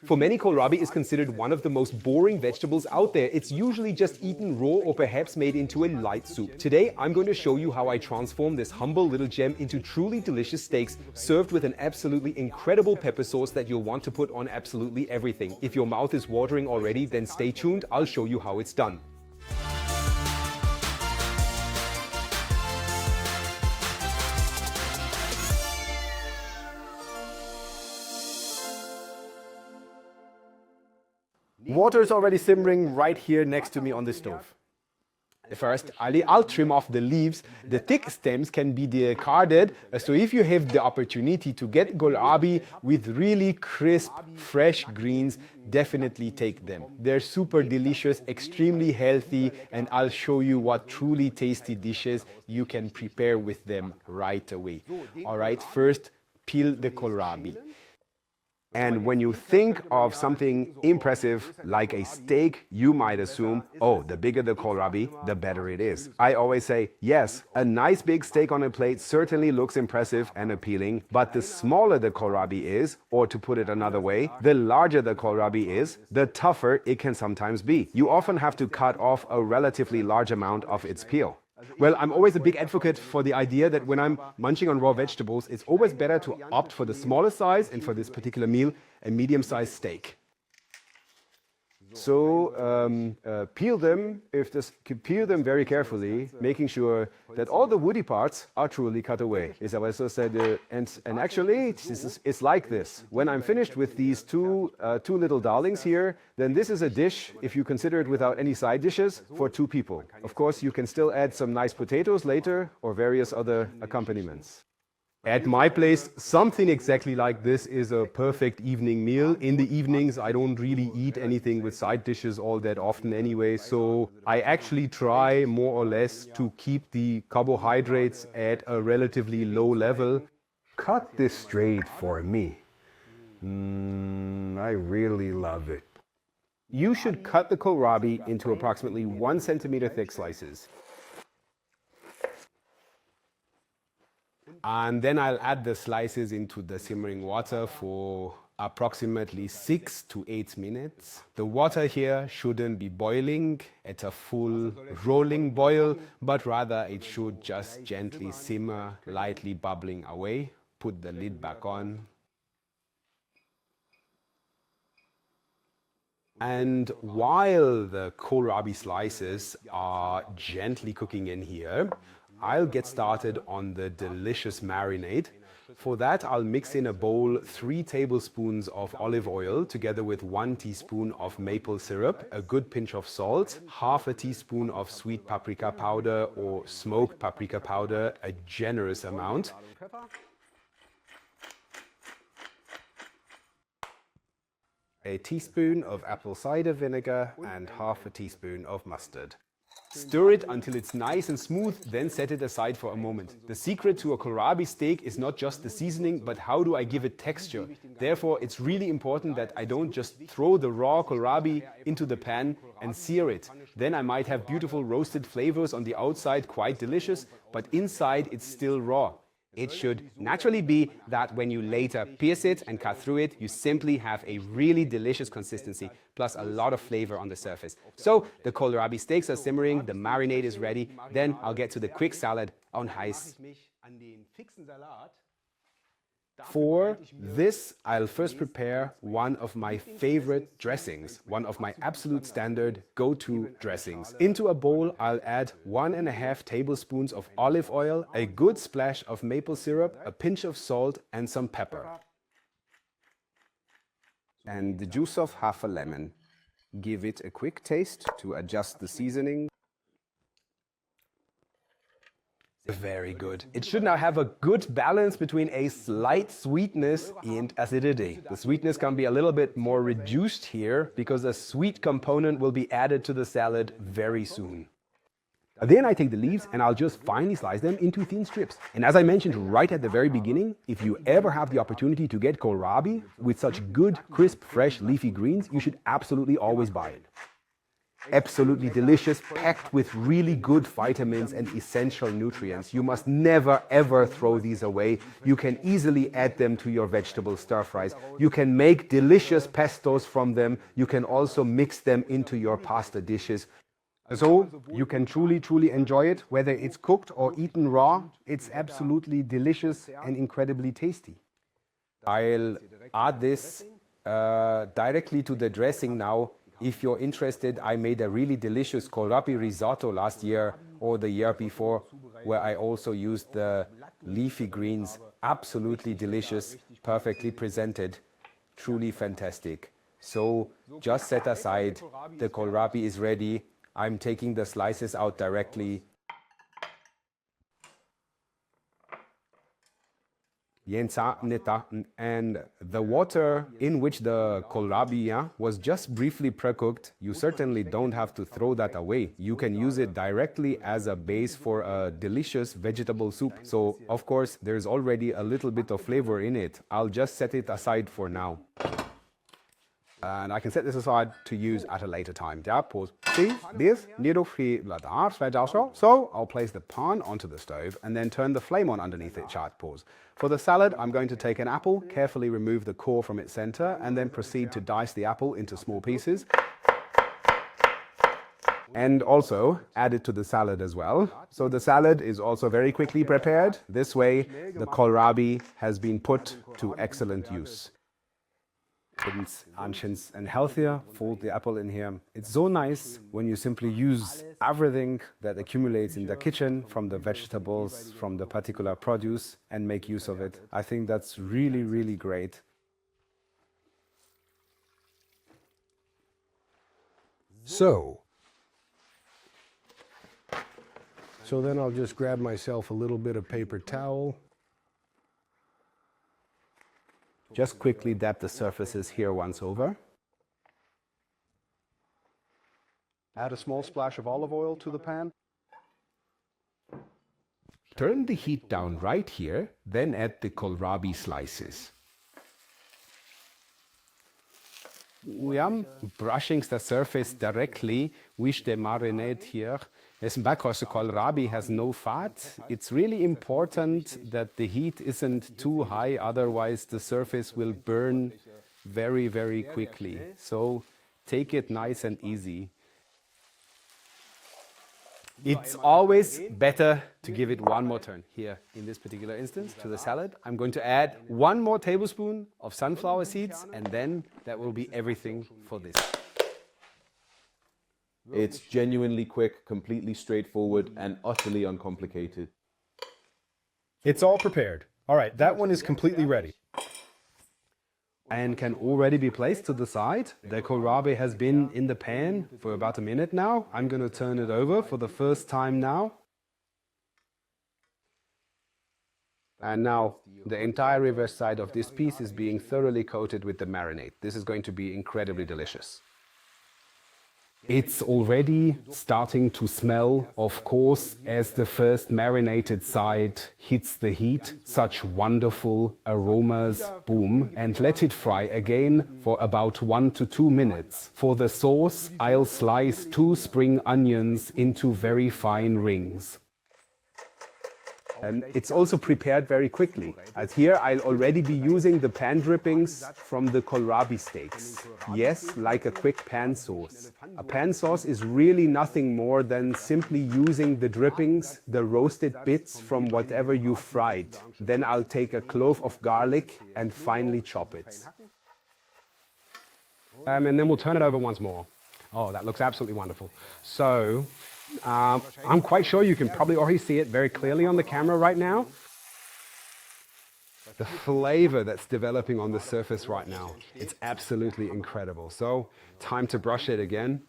For many, kohlrabi is considered one of the most boring vegetables out there. It's usually just eaten raw or perhaps made into a light soup. Today, I'm going to show you how I transform this humble little gem into truly delicious steaks served with an absolutely incredible pepper sauce that you'll want to put on absolutely everything. If your mouth is watering already, then stay tuned. I'll show you how it's done. Water is already simmering right here next to me on the stove. First, I'll trim off the leaves. The thick stems can be discarded. So if you have the opportunity to get kohlrabi with really crisp, fresh greens, definitely take them. They're super delicious, extremely healthy, and I'll show you what truly tasty dishes you can prepare with them right away. All right, first, peel the kohlrabi. And when you think of something impressive like a steak, you might assume, oh, the bigger the kohlrabi, the better it is. I always say, yes, a nice big steak on a plate certainly looks impressive and appealing, but the smaller the kohlrabi is, or to put it another way, the larger the kohlrabi is, the tougher it can sometimes be. You often have to cut off a relatively large amount of its peel. Well, I'm always a big advocate for the idea that when I'm munching on raw vegetables, it's always better to opt for the smaller size, and for this particular meal, a medium-sized steak. So peel them very carefully, making sure that all the woody parts are truly cut away. Is that what I said? And actually, it's like this. When I'm finished with these two little darlings here, then this is a dish, if you consider it without any side dishes, for 2 people. Of course, you can still add some nice potatoes later or various other accompaniments. At my place, something exactly like this is a perfect evening meal. In the evenings, I don't really eat anything with side dishes all that often anyway, so I actually try more or less to keep the carbohydrates at a relatively low level. Cut this straight for me. I really love it. You should cut the kohlrabi into approximately 1 centimeter thick slices. And then I'll add the slices into the simmering water for approximately 6 to 8 minutes. The water here shouldn't be boiling at a full rolling boil, but rather it should just gently simmer, lightly bubbling away. Put the lid back on. And while the kohlrabi slices are gently cooking in here, I'll get started on the delicious marinade. For that, I'll mix in a bowl 3 tablespoons of olive oil together with 1 teaspoon of maple syrup, a good pinch of salt, half a teaspoon of sweet paprika powder or smoked paprika powder, a generous amount. A teaspoon of apple cider vinegar and half a teaspoon of mustard. Stir it until it's nice and smooth, then set it aside for a moment. The secret to a kohlrabi steak is not just the seasoning, but how do I give it texture. Therefore, it's really important that I don't just throw the raw kohlrabi into the pan and sear it. Then I might have beautiful roasted flavors on the outside, quite delicious, but inside it's still raw. It should naturally be that when you later pierce it and cut through it, you simply have a really delicious consistency, plus a lot of flavor on the surface. So the kohlrabi steaks are simmering, the marinade is ready, then I'll get to the quick salad on heiß. For this, I'll first prepare one of my favorite dressings, one of my absolute standard go-to dressings. Into a bowl, I'll add 1.5 tablespoons of olive oil, a good splash of maple syrup, a pinch of salt, and some pepper. And the juice of half a lemon. Give it a quick taste to adjust the seasoning. Very good. It should now have a good balance between a slight sweetness and acidity. The sweetness can be a little bit more reduced here because a sweet component will be added to the salad very soon. Then I take the leaves and I'll just finely slice them into thin strips. And as I mentioned right at the very beginning, if you ever have the opportunity to get kohlrabi with such good, crisp, fresh, leafy greens, you should absolutely always buy it. Absolutely delicious, packed with really good vitamins and essential nutrients. You must never ever throw these away. You can easily add them to your vegetable stir fries. You can make delicious pestos from them. You can also mix them into your pasta dishes. So you can truly enjoy it, whether it's cooked or eaten raw. It's absolutely delicious and incredibly tasty. I'll add this directly to the dressing now. If you're interested, I made a really delicious kohlrabi risotto last year or the year before, where I also used the leafy greens. Absolutely delicious, perfectly presented, truly fantastic. So just set aside, the kohlrabi is ready. I'm taking the slices out directly. And the water in which the kohlrabi was just briefly pre-cooked, you certainly don't have to throw that away. You can use it directly as a base for a delicious vegetable soup. So of course there's already a little bit of flavor in it. I'll just set it aside for now. And I can set this aside to use at a later time. Ja, pause. See, this little So I'll place the pan onto the stove and then turn the flame on underneath it. Chart pause. For the salad, I'm going to take an apple, carefully remove the core from its center, and then proceed to dice the apple into small pieces. And also add it to the salad as well. So the salad is also very quickly prepared. This way, the kohlrabi has been put to excellent use. And healthier, fold the apple in here. It's so nice when you simply use everything that accumulates in the kitchen, from the vegetables, from the particular produce, and make use of it. I think that's really great. So then I'll just grab myself a little bit of paper towel. Just quickly dab the surfaces here once over. Add a small splash of olive oil to the pan. Turn the heat down right here, then add the kohlrabi slices. Brushing the surface directly with the marinade here. Because the kohlrabi has no fat, it's really important that the heat isn't too high, otherwise the surface will burn very quickly. So take it nice and easy. It's always better to give it one more turn. Here, in this particular instance, to the salad, I'm going to add 1 more tablespoon of sunflower seeds, and then that will be everything for this. It's genuinely quick, completely straightforward, and utterly uncomplicated. It's all prepared. All right, that one is completely ready. And can already be placed to the side. The kohlrabi has been in the pan for about a minute now. I'm going to turn it over for the first time now. And now the entire reverse side of this piece is being thoroughly coated with the marinade. This is going to be incredibly delicious. It's already starting to smell, of course, as the first marinated side hits the heat. Such wonderful aromas, boom. And let it fry again for about 1 to 2 minutes. For the sauce, I'll slice 2 spring onions into very fine rings. And it's also prepared very quickly. As here, I'll already be using the pan drippings from the kohlrabi steaks. Yes, like a quick pan sauce. A pan sauce is really nothing more than simply using the drippings, the roasted bits from whatever you fried. Then I'll take a clove of garlic and finely chop it. And then we'll turn it over once more. Oh, that looks absolutely wonderful. So, I'm quite sure you can probably already see it very clearly on the camera right now. The flavor that's developing on the surface right now, it's absolutely incredible. So, time to brush it again.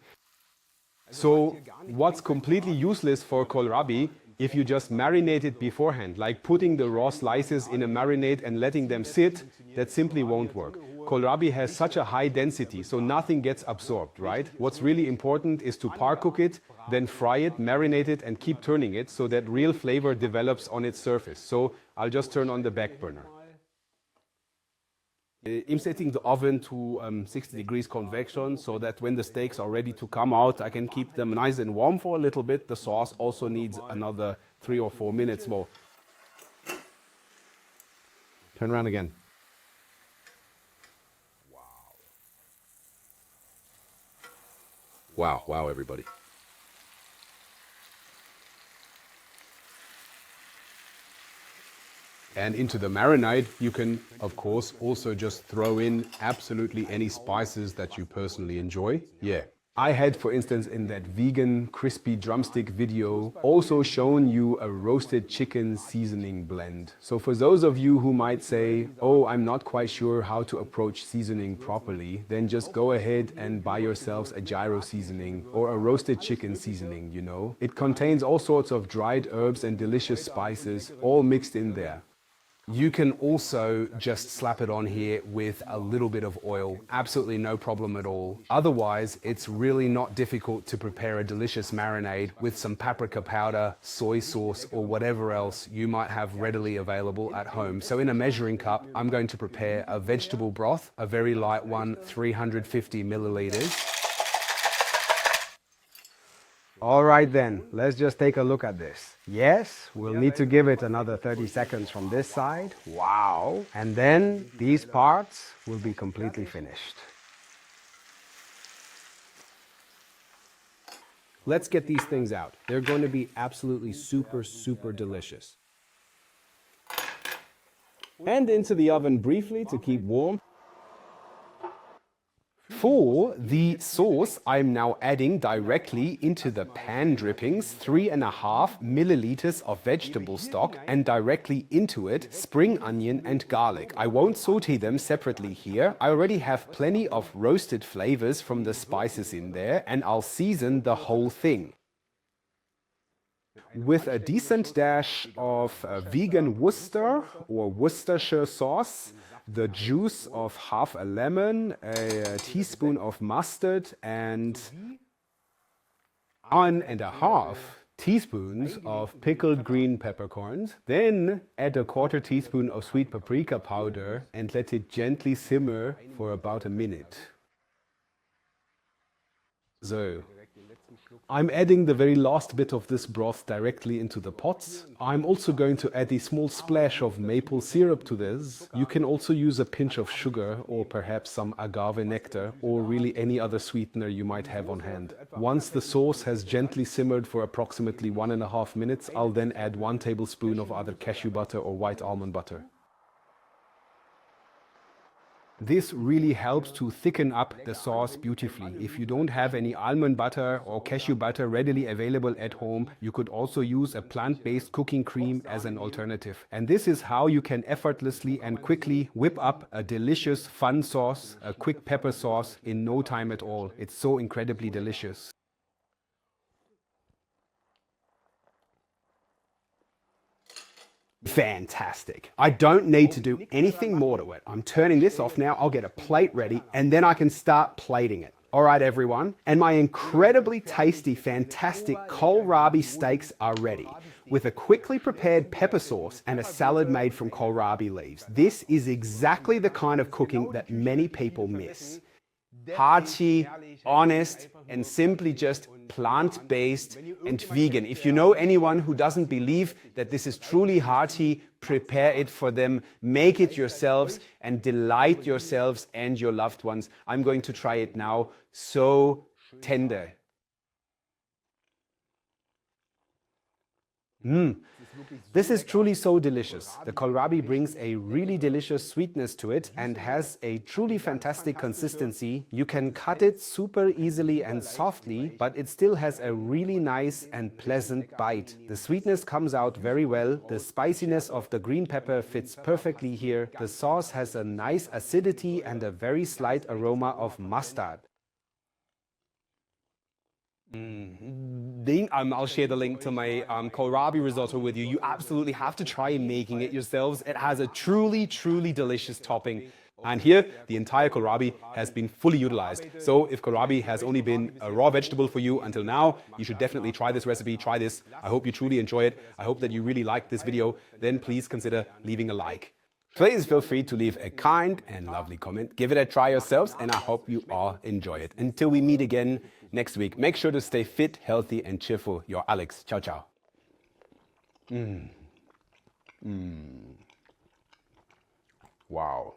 So, what's completely useless for kohlrabi, if you just marinate it beforehand, like putting the raw slices in a marinade and letting them sit, that simply won't work. Kohlrabi has such a high density, so nothing gets absorbed, right? What's really important is to par cook it, then fry it, marinate it, and keep turning it so that real flavor develops on its surface. So I'll just turn on the back burner. I'm setting the oven to 60 degrees convection so that when the steaks are ready to come out, I can keep them nice and warm for a little bit. The sauce also needs another 3 or 4 minutes more. Turn around again. Wow, wow, everybody. And into the marinade, you can, of course, also just throw in absolutely any spices that you personally enjoy. Yeah. I had, for instance, in that vegan crispy drumstick video, also shown you a roasted chicken seasoning blend. So for those of you who might say, oh, I'm not quite sure how to approach seasoning properly, then just go ahead and buy yourselves a gyro seasoning or a roasted chicken seasoning, you know. It contains all sorts of dried herbs and delicious spices, all mixed in there. You can also just slap it on here with a little bit of oil, absolutely no problem at all. Otherwise, it's really not difficult to prepare a delicious marinade with some paprika powder, soy sauce, or whatever else you might have readily available at home. So in a measuring cup, I'm going to prepare a vegetable broth, a very light one, 350 milliliters. All right then, let's just take a look at this. Yes, we'll need to give it another 30 seconds from this side. Wow. And then these parts will be completely finished. Let's get these things out. They're going to be absolutely super, super delicious. And into the oven briefly to keep warm. For the sauce, I'm now adding directly into the pan drippings 3.5 milliliters of vegetable stock and directly into it spring onion and garlic. I won't saute them separately here. I already have plenty of roasted flavors from the spices in there, and I'll season the whole thing with a decent dash of vegan Worcester or Worcestershire sauce, the juice of half a lemon, a teaspoon of mustard, and 1.5 teaspoons of pickled green peppercorns. Then add a 1/4 teaspoon of sweet paprika powder and let it gently simmer for about a minute. So, I'm adding the very last bit of this broth directly into the pots. I'm also going to add a small splash of maple syrup to this. You can also use a pinch of sugar or perhaps some agave nectar or really any other sweetener you might have on hand. Once the sauce has gently simmered for approximately 1.5 minutes, I'll then add 1 tablespoon of either cashew butter or white almond butter. This really helps to thicken up the sauce beautifully. If you don't have any almond butter or cashew butter readily available at home, you could also use a plant-based cooking cream as an alternative. And this is how you can effortlessly and quickly whip up a delicious fun sauce, a quick pepper sauce, in no time at all. It's so incredibly delicious. Fantastic. I don't need to do anything more to it. I'm turning this off now. I'll get a plate ready and then I can start plating it. All right, everyone. And my incredibly tasty, fantastic kohlrabi steaks are ready with a quickly prepared pepper sauce and a salad made from kohlrabi leaves. This is exactly the kind of cooking that many people miss. Hearty, honest, and simply just plant-based and vegan. If you know anyone who doesn't believe that this is truly hearty, prepare it for them, make it yourselves, and delight yourselves and your loved ones. I'm going to try it now. So tender. This is truly so delicious. The kohlrabi brings a really delicious sweetness to it and has a truly fantastic consistency. You can cut it super easily and softly, but it still has a really nice and pleasant bite. The sweetness comes out very well. The spiciness of the green pepper fits perfectly here. The sauce has a nice acidity and a very slight aroma of mustard. I'll share the link to my kohlrabi risotto with you. You absolutely have to try making it yourselves. It has a truly, truly delicious topping. And here, the entire kohlrabi has been fully utilized. So if kohlrabi has only been a raw vegetable for you until now, you should definitely try this recipe, try this. I hope you truly enjoy it. I hope that you really liked this video. Then please consider leaving a like. Please feel free to leave a kind and lovely comment. Give it a try yourselves, and I hope you all enjoy it. Until we meet again next week, make sure to stay fit, healthy, and cheerful. Your Alex. Ciao, ciao. Wow.